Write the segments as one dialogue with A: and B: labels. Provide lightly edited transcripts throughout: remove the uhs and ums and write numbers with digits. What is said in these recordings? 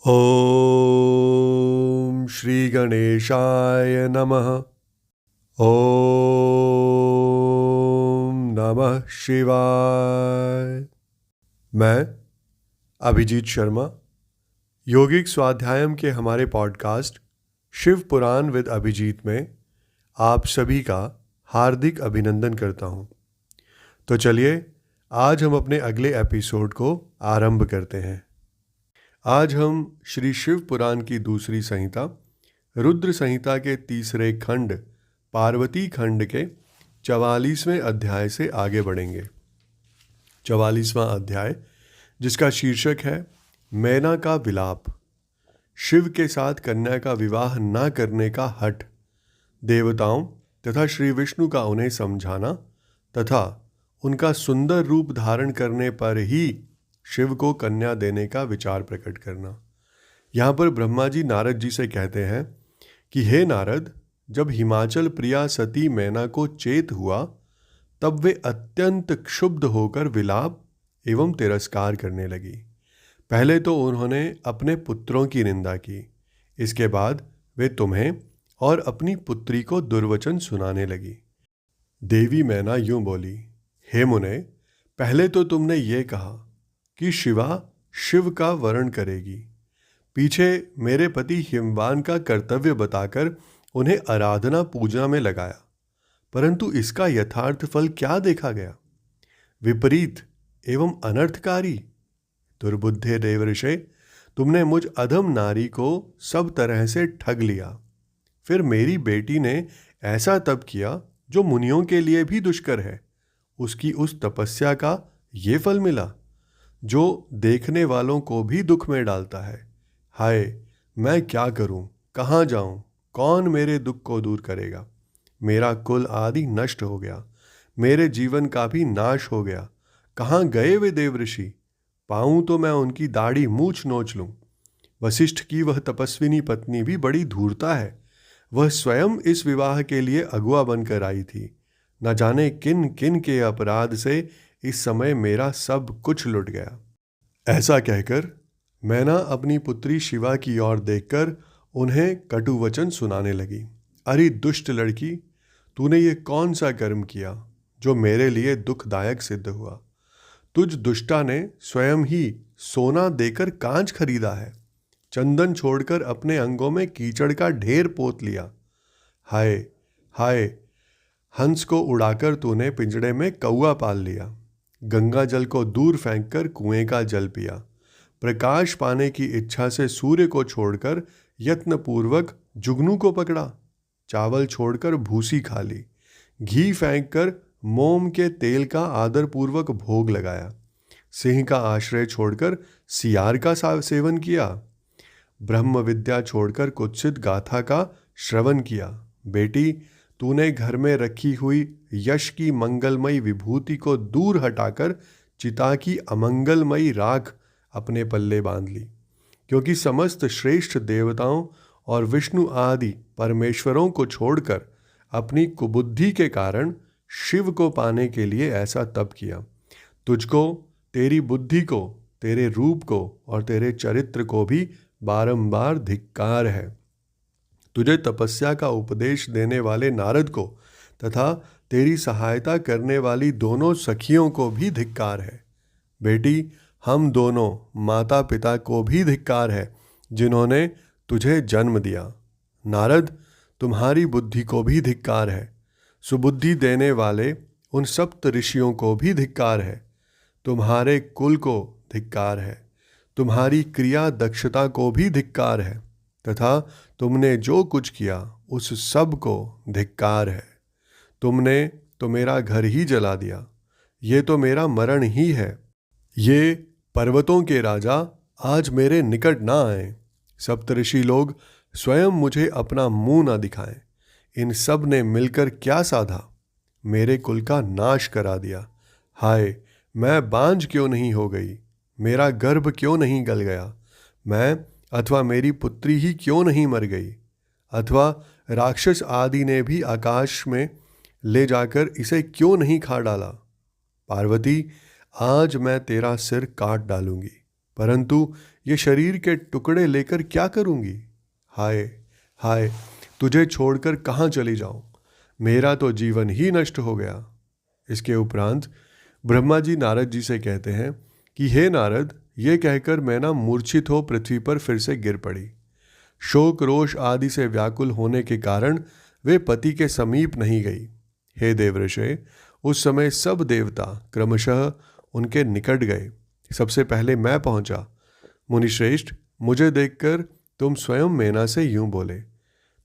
A: ओम श्री गणेशाय नमः। ओम नमः शिवाय। मैं अभिजीत शर्मा योगिक स्वाध्यायम के हमारे पॉडकास्ट शिव पुराण विद अभिजीत में आप सभी का हार्दिक अभिनंदन करता हूँ। तो चलिए आज हम अपने अगले एपिसोड को आरंभ करते हैं। आज हम श्री शिव पुराण की दूसरी संहिता रुद्र संहिता के तीसरे खंड पार्वती खंड के 44वें अध्याय से आगे बढ़ेंगे। 44वां अध्याय, जिसका शीर्षक है मैना का विलाप, शिव के साथ कन्या का विवाह न करने का हठ, देवताओं तथा श्री विष्णु का उन्हें समझाना तथा उनका सुंदर रूप धारण करने पर ही शिव को कन्या देने का विचार प्रकट करना। यहाँ पर ब्रह्मा जी नारद जी से कहते हैं कि हे नारद, जब हिमाचल प्रिया सती मैना को चेत हुआ तब वे अत्यंत क्षुब्ध होकर विलाप एवं तिरस्कार करने लगी। पहले तो उन्होंने अपने पुत्रों की निंदा की, इसके बाद वे तुम्हें और अपनी पुत्री को दुर्वचन सुनाने लगी। देवी मैना यूं बोली, हे मुने, पहले तो तुमने ये कहा कि शिवा शिव का वरण करेगी, पीछे मेरे पति हिमवान का कर्तव्य बताकर उन्हें आराधना पूजा में लगाया, परंतु इसका यथार्थ फल क्या देखा गया? विपरीत एवं अनर्थकारी। दुर्बुद्धे देवऋषे, तुमने मुझ अधम नारी को सब तरह से ठग लिया। फिर मेरी बेटी ने ऐसा तप किया जो मुनियों के लिए भी दुष्कर है। उसकी उस तपस्या का ये फल मिला जो देखने वालों को भी दुख में डालता है। हाय, मैं क्या करूं, कहाँ जाऊं, कौन मेरे दुख को दूर करेगा? मेरा कुल आदि नष्ट हो गया, मेरे जीवन का भी नाश हो गया। कहाँ गए वे देवऋषि? पाऊं तो मैं उनकी दाढ़ी मूछ नोच लूं। वशिष्ठ की वह तपस्विनी पत्नी भी बड़ी धूर्ता है। वह स्वयं इस विवाह के लिए अगुआ बनकर आई थी। न जाने किन किन के अपराध से इस समय मेरा सब कुछ लुट गया। ऐसा कहकर मैना अपनी पुत्री शिवा की ओर देखकर उन्हें कटु वचन सुनाने लगी। अरे दुष्ट लड़की, तूने ये कौन सा कर्म किया जो मेरे लिए दुखदायक सिद्ध हुआ? तुझ दुष्टा ने स्वयं ही सोना देकर कांच खरीदा है, चंदन छोड़कर अपने अंगों में कीचड़ का ढेर पोत लिया। हाय हाय, हंस को उड़ाकर तूने पिंजड़े में कौआ पाल लिया, गंगा जल को दूर फेंककर कुएं का जल पिया, प्रकाश पाने की इच्छा से सूर्य को छोड़कर यत्नपूर्वक जुगनू को पकड़ा, चावल छोड़कर भूसी खा ली, घी फेंककर मोम के तेल का आदरपूर्वक भोग लगाया, सिंह का आश्रय छोड़कर सियार का सेवन किया, ब्रह्म विद्या छोड़कर कुत्सित गाथा का श्रवण किया। बेटी, तूने घर में रखी हुई यश की मंगलमयी विभूति को दूर हटाकर चिता की अमंगलमयी राख अपने पल्ले बांध ली, क्योंकि समस्त श्रेष्ठ देवताओं और विष्णु आदि परमेश्वरों को छोड़कर अपनी कुबुद्धि के कारण शिव को पाने के लिए ऐसा तप किया। तुझको, तेरी बुद्धि को, तेरे रूप को और तेरे चरित्र को भी बारंबार धिक्कार है। तुझे तपस्या का उपदेश देने वाले नारद को तथा तेरी सहायता करने वाली दोनों सखियों को भी धिक्कार है। बेटी, हम दोनों माता पिता को भी धिक्कार है जिन्होंने तुझे जन्म दिया। नारद, तुम्हारी बुद्धि को भी धिक्कार है। सुबुद्धि देने वाले उन सप्त ऋषियों को भी धिक्कार है। तुम्हारे कुल को धिक्कार है। तुम्हारी क्रिया दक्षता को भी धिक्कार है तथा तुमने जो कुछ किया उस सब को धिक्कार है। तुमने तो मेरा घर ही जला दिया, ये तो मेरा मरण ही है। ये पर्वतों के राजा आज मेरे निकट ना आए, सप्तऋषि लोग स्वयं मुझे अपना मुंह ना दिखाएं। इन सब ने मिलकर क्या साधा? मेरे कुल का नाश करा दिया। हाय, मैं बांझ क्यों नहीं हो गई? मेरा गर्भ क्यों नहीं गल गया? मैं अथवा मेरी पुत्री ही क्यों नहीं मर गई? अथवा राक्षस आदि ने भी आकाश में ले जाकर इसे क्यों नहीं खा डाला? पार्वती, आज मैं तेरा सिर काट डालूंगी। परंतु ये शरीर के टुकड़े लेकर क्या करूंगी? हाय हाय, तुझे छोड़कर कहाँ चली जाऊं? मेरा तो जीवन ही नष्ट हो गया। इसके उपरांत ब्रह्मा जी नारद जी से कहते हैं कि हे नारद, ये कहकर मैना मूर्छित हो पृथ्वी पर फिर से गिर पड़ी। शोक रोष आदि से व्याकुल होने के कारण वे पति के समीप नहीं गई। हे देवऋषि, उस समय सब देवता क्रमशः उनके निकट गए। सबसे पहले मैं पहुंचा। मुनिश्रेष्ठ, मुझे देखकर तुम स्वयं मैना से यूं बोले।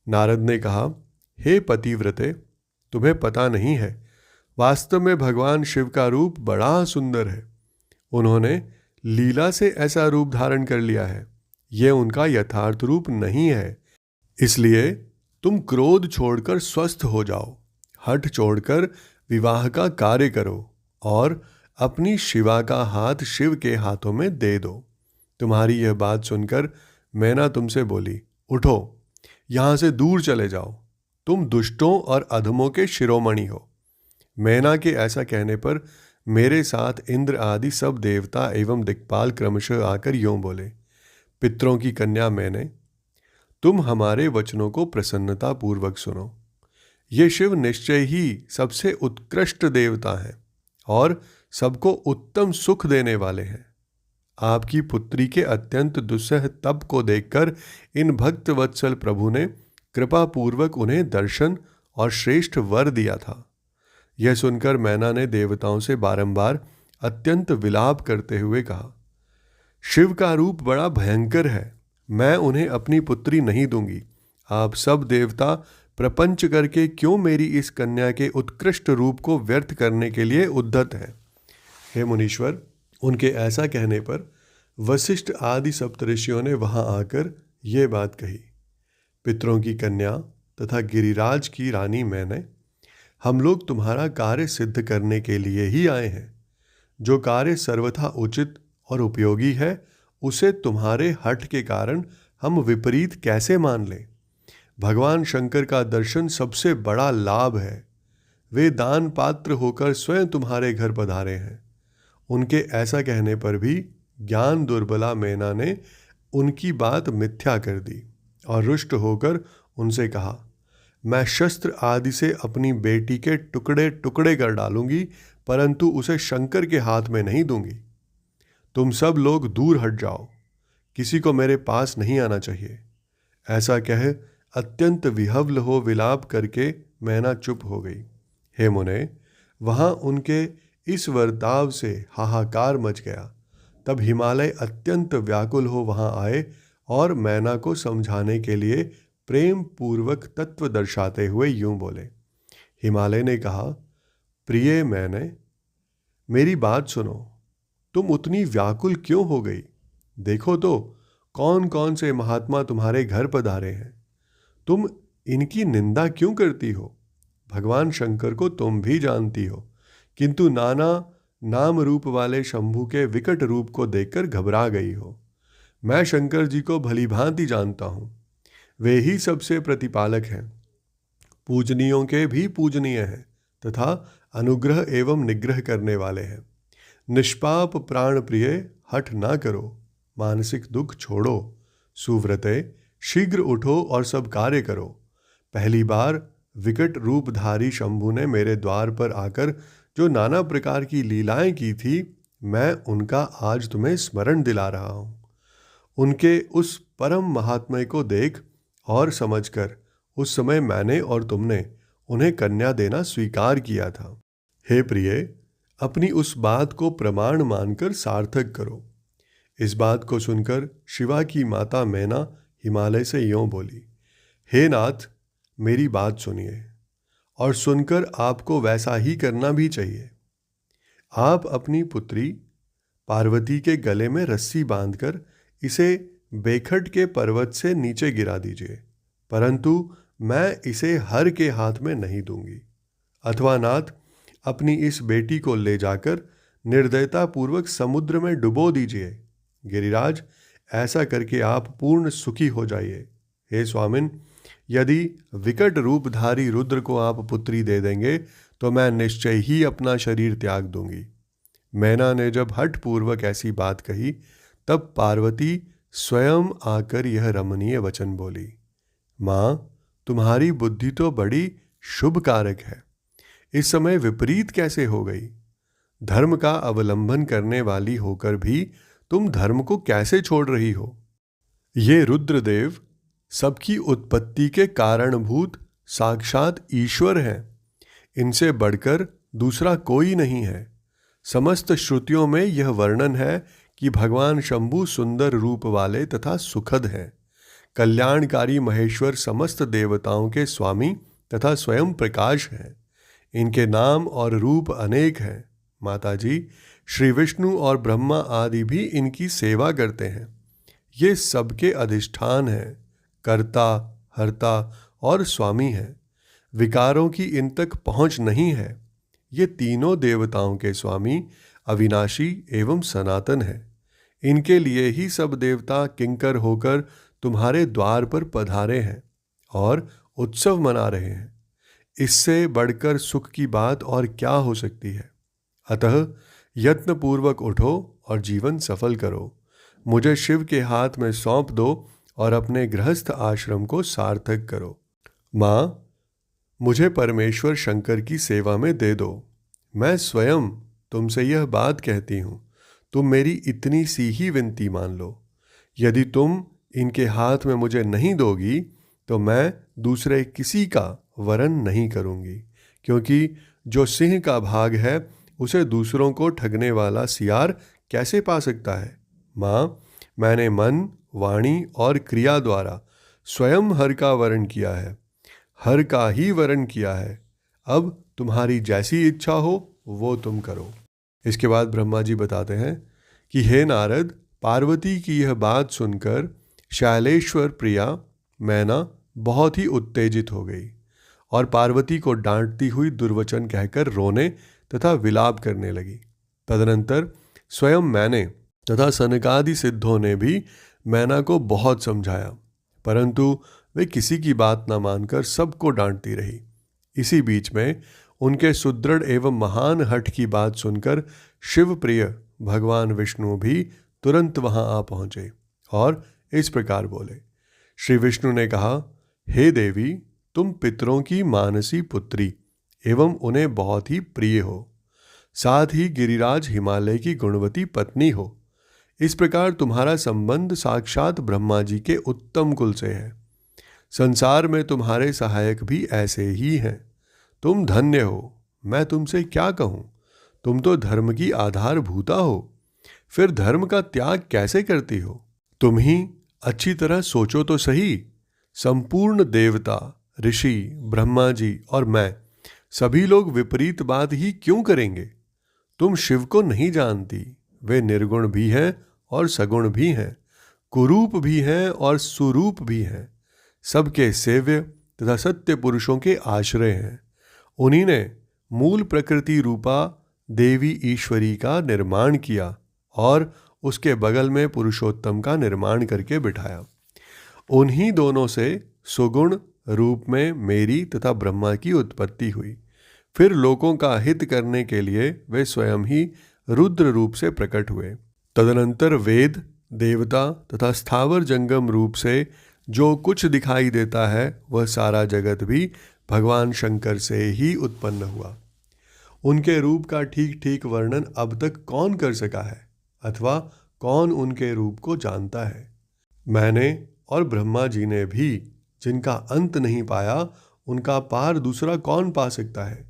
A: नारद ने कहा, हे पतिव्रते, तुम्हें पता नहीं है, वास्तव में भगवान शिव का रूप बड़ा सुंदर है। उन्होंने लीला से ऐसा रूप धारण कर लिया है, यह उनका यथार्थ रूप नहीं है। इसलिए तुम क्रोध छोड़कर स्वस्थ हो जाओ, हठ छोड़कर विवाह का कार्य करो और अपनी शिवा का हाथ शिव के हाथों में दे दो। तुम्हारी यह बात सुनकर मैना तुमसे बोली, उठो, यहाँ से दूर चले जाओ, तुम दुष्टों और अधमों के शिरोमणि हो। मैना के ऐसा कहने पर मेरे साथ इंद्र आदि सब देवता एवं दिक्पाल क्रमशः आकर यूं बोले, पितरों की कन्या मैंने, तुम हमारे वचनों को प्रसन्नता पूर्वक सुनो। ये शिव निश्चय ही सबसे उत्कृष्ट देवता हैं और सबको उत्तम सुख देने वाले हैं। आपकी पुत्री के अत्यंत दुस्सह तप को देखकर इन भक्त वत्सल प्रभु ने कृपा पूर्वक उन्हें दर्शन और श्रेष्ठ वर दिया था। यह सुनकर मैना ने देवताओं से बारंबार अत्यंत विलाप करते हुए कहा, शिव का रूप बड़ा भयंकर है, मैं उन्हें अपनी पुत्री नहीं दूंगी। आप सब देवता प्रपंच करके क्यों मेरी इस कन्या के उत्कृष्ट रूप को व्यर्थ करने के लिए उद्यत हैं? हे मुनीश्वर, उनके ऐसा कहने पर वशिष्ठ आदि सप्तऋषियों ने वहां आकर ये बात कही, पितरों की कन्या तथा गिरिराज की रानी मैंने, हम लोग तुम्हारा कार्य सिद्ध करने के लिए ही आए हैं। जो कार्य सर्वथा उचित और उपयोगी है, उसे तुम्हारे हठ के कारण हम विपरीत कैसे मान लें? भगवान शंकर का दर्शन सबसे बड़ा लाभ है। वे दान पात्र होकर स्वयं तुम्हारे घर पधारे हैं। उनके ऐसा कहने पर भी ज्ञान दुर्बला मैना ने उनकी बात मिथ्या कर दी और रुष्ट होकर उनसे कहा, मैं शस्त्र आदि से अपनी बेटी के टुकड़े टुकड़े कर डालूंगी, परंतु उसे शंकर के हाथ में नहीं दूंगी। तुम सब लोग दूर हट जाओ, किसी को मेरे पास नहीं आना चाहिए। ऐसा कह अत्यंत विह्वल हो विलाप करके मैना चुप हो गई। हे मुने, वहां उनके इस वर्ताव से हाहाकार मच गया। तब हिमालय अत्यंत व्याकुल हो वहां आए और मैना को समझाने के लिए प्रेम पूर्वक तत्व दर्शाते हुए यूं बोले। हिमालय ने कहा, प्रिय मैंने, मेरी बात सुनो, तुम उतनी व्याकुल क्यों हो गई? देखो तो कौन कौन से महात्मा तुम्हारे घर पधारे हैं। तुम इनकी निंदा क्यों करती हो? भगवान शंकर को तुम भी जानती हो, किंतु नाना नाम रूप वाले शंभु के विकट रूप को देखकर घबरा गई हो। मैं शंकर जी को भली भांति जानता हूँ। वे ही सबसे प्रतिपालक हैं, पूजनीयों के भी पूजनीय हैं तथा अनुग्रह एवं निग्रह करने वाले हैं। निष्पाप प्राण प्रिय, हठ ना करो, मानसिक दुख छोड़ो, सुव्रते शीघ्र उठो और सब कार्य करो। पहली बार विकट रूपधारी शंभु ने मेरे द्वार पर आकर जो नाना प्रकार की लीलाएं की थी, मैं उनका आज तुम्हें स्मरण दिला रहा हूँ। उनके उस परम महात्म्य को देख और समझकर उस समय मैंने और तुमने उन्हें कन्या देना स्वीकार किया था। हे प्रिय, अपनी उस बात को प्रमाण मानकर सार्थक करो। इस बात को सुनकर शिवा की माता मैना हिमालय से यूं बोली, हे नाथ, मेरी बात सुनिए और सुनकर आपको वैसा ही करना भी चाहिए। आप अपनी पुत्री पार्वती के गले में रस्सी बांधकर इसे बेखट के पर्वत से नीचे गिरा दीजिए, परंतु मैं इसे हर के हाथ में नहीं दूंगी। अथवा नाथ, अपनी इस बेटी को ले जाकर निर्दयता पूर्वक समुद्र में डुबो दीजिए। गिरिराज, ऐसा करके आप पूर्ण सुखी हो जाइए। हे स्वामिन, यदि विकट रूपधारी रुद्र को आप पुत्री दे देंगे तो मैं निश्चय ही अपना शरीर त्याग दूंगी। मैना ने जब हठ पूर्वक ऐसी बात कही तब पार्वती स्वयं आकर यह रमणीय वचन बोली, माँ, तुम्हारी बुद्धि तो बड़ी शुभ कारक है, इस समय विपरीत कैसे हो गई? धर्म का अवलंबन करने वाली होकर भी तुम धर्म को कैसे छोड़ रही हो? ये रुद्रदेव सबकी उत्पत्ति के कारणभूत साक्षात ईश्वर हैं। इनसे बढ़कर दूसरा कोई नहीं है। समस्त श्रुतियों में यह वर्णन है कि भगवान शंभु सुंदर रूप वाले तथा सुखद हैं। कल्याणकारी महेश्वर समस्त देवताओं के स्वामी तथा स्वयं प्रकाश हैं। इनके नाम और रूप अनेक हैं। माताजी, श्री विष्णु और ब्रह्मा आदि भी इनकी सेवा करते हैं। ये सबके अधिष्ठान हैं, कर्ता, हर्ता और स्वामी हैं। विकारों की इन तक पहुँच नहीं है। ये तीनों देवताओं के स्वामी अविनाशी एवं सनातन हैं। इनके लिए ही सब देवता किंकर होकर तुम्हारे द्वार पर पधारे हैं और उत्सव मना रहे हैं। इससे बढ़कर सुख की बात और क्या हो सकती है? अतः यत्नपूर्वक उठो और जीवन सफल करो। मुझे शिव के हाथ में सौंप दो और अपने गृहस्थ आश्रम को सार्थक करो। माँ, मुझे परमेश्वर शंकर की सेवा में दे दो। मैं स्वयं तुमसे यह बात कहती हूँ, तुम मेरी इतनी सी ही विनती मान लो। यदि तुम इनके हाथ में मुझे नहीं दोगी तो मैं दूसरे किसी का वरण नहीं करूँगी, क्योंकि जो सिंह का भाग है उसे दूसरों को ठगने वाला सियार कैसे पा सकता है? माँ, मैंने मन, वाणी और क्रिया द्वारा स्वयं हर का वरण किया है, हर का ही वरण किया है। अब तुम्हारी जैसी इच्छा हो वो तुम करो। इसके बाद ब्रह्मा जी बताते हैं कि हे नारद, पार्वती की यह बात सुनकर शैलेश्वर प्रिया मैना बहुत ही उत्तेजित हो गई और पार्वती को डांटती हुई दुर्वचन कहकर रोने तथा विलाप करने लगी। तदनंतर स्वयं मैंने तथा सनकादि सिद्धों ने भी मैना को बहुत समझाया, परंतु वे किसी की बात न मानकर सबको डांटती रही। इसी बीच में उनके सुदृढ़ एवं महान हठ की बात सुनकर शिवप्रिय भगवान विष्णु भी तुरंत वहां आ पहुंचे और इस प्रकार बोले। श्री विष्णु ने कहा, हे देवी, तुम पितरों की मानसी पुत्री एवं उन्हें बहुत ही प्रिय हो, साथ ही गिरिराज हिमालय की गुणवती पत्नी हो। इस प्रकार तुम्हारा संबंध साक्षात ब्रह्मा जी के उत्तम कुल से है। संसार में तुम्हारे सहायक भी ऐसे ही हैं। तुम धन्य हो। मैं तुमसे क्या कहूँ? तुम तो धर्म की आधारभूता हो, फिर धर्म का त्याग कैसे करती हो? तुम ही अच्छी तरह सोचो तो सही। संपूर्ण देवता, ऋषि, ब्रह्मा जी और मैं सभी लोग विपरीत बात ही क्यों करेंगे? तुम शिव को नहीं जानती। वे निर्गुण भी हैं और सगुण भी हैं, कुरूप भी हैं और सुरूप भी हैं, सबके सेव्य तथा सत्य पुरुषों के आश्रय हैं। उन्हीं ने मूल प्रकृति रूपा देवी ईश्वरी का निर्माण किया और उसके बगल में पुरुषोत्तम का निर्माण करके बिठाया। उन्हीं दोनों से सुगुण रूप में मेरी तथा ब्रह्मा की उत्पत्ति हुई। फिर लोगों का हित करने के लिए वे स्वयं ही रुद्र रूप से प्रकट हुए। तदनंतर वेद, देवता तथा स्थावर जंगम रूप से जो कुछ दिखाई देता है वह सारा जगत भी भगवान शंकर से ही उत्पन्न हुआ। उनके रूप का ठीक ठीक वर्णन अब तक कौन कर सका है अथवा कौन उनके रूप को जानता है? मैंने और ब्रह्मा जी ने भी जिनका अंत नहीं पाया उनका पार दूसरा कौन पा सकता है?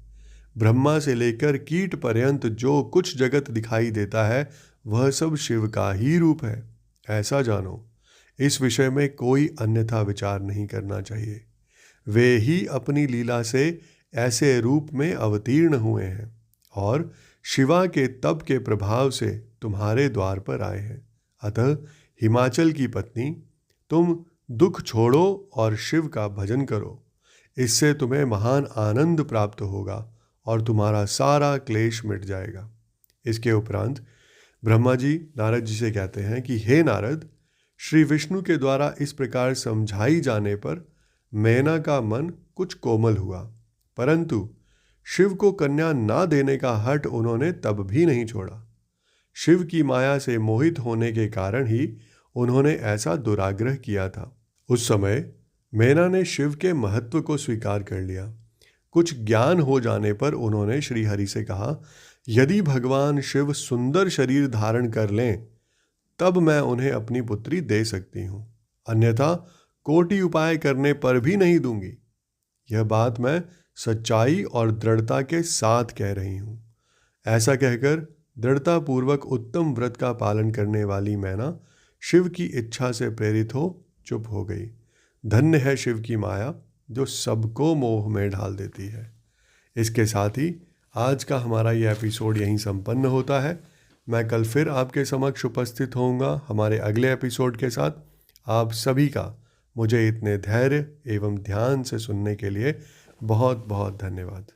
A: ब्रह्मा से लेकर कीट पर्यंत जो कुछ जगत दिखाई देता है वह सब शिव का ही रूप है, ऐसा जानो। इस विषय में कोई अन्यथा विचार नहीं करना चाहिए। वे ही अपनी लीला से ऐसे रूप में अवतीर्ण हुए हैं और शिवा के तप के प्रभाव से तुम्हारे द्वार पर आए हैं। अतः हिमाचल की पत्नी, तुम दुख छोड़ो और शिव का भजन करो। इससे तुम्हें महान आनंद प्राप्त होगा और तुम्हारा सारा क्लेश मिट जाएगा। इसके उपरांत ब्रह्मा जी नारद जी से कहते हैं कि हे नारद, श्री विष्णु के द्वारा इस प्रकार समझाई जाने पर मैना का मन कुछ कोमल हुआ, परंतु शिव को कन्या ना देने का हठ उन्होंने तब भी नहीं छोड़ा। शिव की माया से मोहित होने के कारण ही उन्होंने ऐसा दुराग्रह किया था। उस समय मेना ने शिव के महत्व को स्वीकार कर लिया। कुछ ज्ञान हो जाने पर उन्होंने श्री हरि से कहा, यदि भगवान शिव सुंदर शरीर धारण कर लें तब मैं उन्हें अपनी पुत्री दे सकती हूँ, अन्यथा कोटि उपाय करने पर भी नहीं दूंगी। यह बात मैं सच्चाई और दृढ़ता के साथ कह रही हूँ। ऐसा कहकर दृढ़तापूर्वक उत्तम व्रत का पालन करने वाली मैना शिव की इच्छा से प्रेरित हो चुप हो गई। धन्य है शिव की माया जो सबको मोह में ढाल देती है। इसके साथ ही आज का हमारा ये एपिसोड यहीं संपन्न होता है। मैं कल फिर आपके समक्ष उपस्थित होऊंगा हमारे अगले एपिसोड के साथ। आप सभी का मुझे इतने धैर्य एवं ध्यान से सुनने के लिए बहुत बहुत धन्यवाद।